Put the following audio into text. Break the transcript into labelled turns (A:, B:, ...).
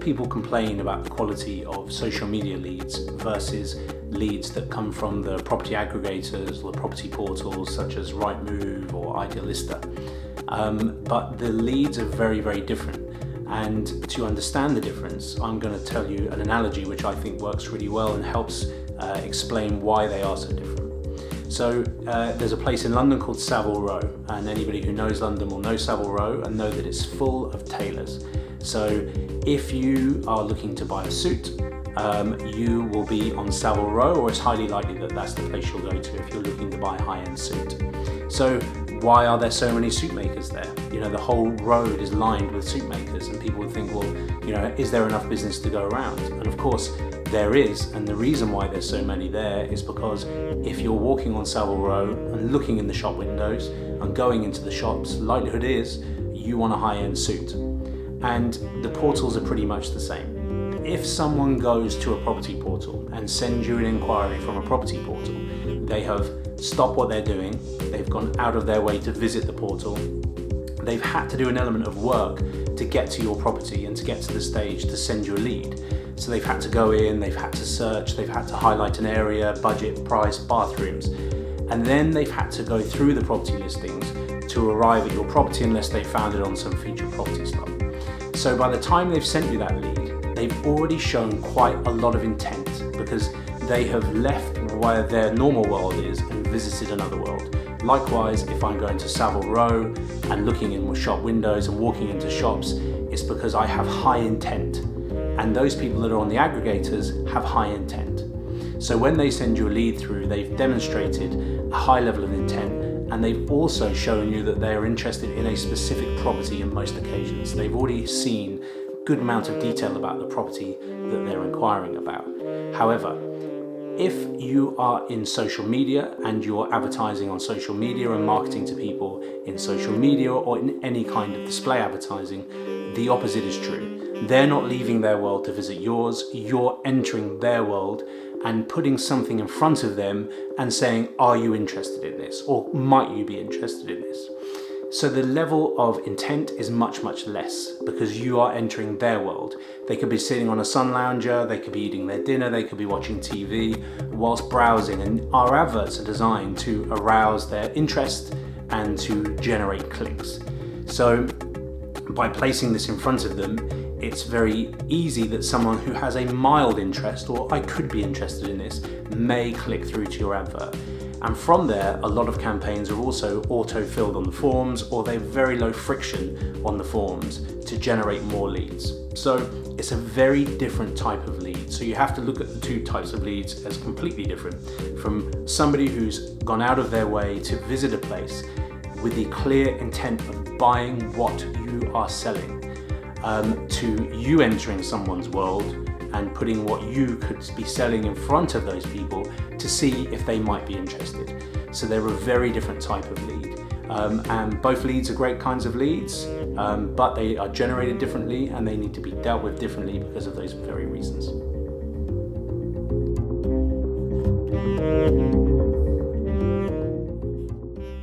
A: people complain about the quality of social media leads versus leads that come from the property aggregators or the property portals such as Rightmove or Idealista. But the leads are very, very different. And to understand the difference, I'm going to tell you an analogy which I think works really well and helps explain why they are so different. So there's a place in London called Savile Row, and anybody who knows London will know Savile Row and know that it's full of tailors. So if you are looking to buy a suit, you will be on Savile Row, or it's highly likely that that's the place you'll go to if you're looking to buy a high-end suit. So why are there so many suit makers there? You know, the whole road is lined with suit makers, and people would think, well, you know, is there enough business to go around? And of course there is, and the reason why there's so many there is because if you're walking on Savile Row and looking in the shop windows and going into the shops, likelihood is you want a high-end suit. And the portals are pretty much the same. If someone goes to a property portal and sends you an inquiry from a property portal, they have stopped what they're doing, they've gone out of their way to visit the portal, they've had to do an element of work to get to your property and to get to the stage to send you a lead. So they've had to go in, they've had to search, they've had to highlight an area, budget, price, bathrooms, and then they've had to go through the property listings to arrive at your property unless they found it on some featured property slot. So by the time they've sent you that lead, they've already shown quite a lot of intent because they have left where their normal world is and visited another world. Likewise, if I'm going to Savile Row and looking in shop windows and walking into shops, it's because I have high intent. And those people that are on the aggregators have high intent. So when they send you a lead through, they've demonstrated a high level of intent, and they've also shown you that they're interested in a specific property in most occasions. They've already seen a good amount of detail about the property that they're inquiring about. However, if you are in social media and you're advertising on social media and marketing to people in social media or in any kind of display advertising, the opposite is true. They're not leaving their world to visit yours, you're entering their world and putting something in front of them and saying, are you interested in this? Or might you be interested in this? So the level of intent is much, much less because you are entering their world. They could be sitting on a sun lounger, they could be eating their dinner, they could be watching TV whilst browsing, and our adverts are designed to arouse their interest and to generate clicks. So by placing this in front of them, it's very easy that someone who has a mild interest, or I could be interested in this, may click through to your advert. And from there, a lot of campaigns are also auto-filled on the forms, or they're very low friction on the forms to generate more leads. So it's a very different type of lead. So you have to look at the two types of leads as completely different. From somebody who's gone out of their way to visit a place with the clear intent of buying what you are selling, to you entering someone's world and putting what you could be selling in front of those people to see if they might be interested. So they're a very different type of lead. And both leads are great kinds of leads, but they are generated differently and they need to be dealt with differently because of those very reasons.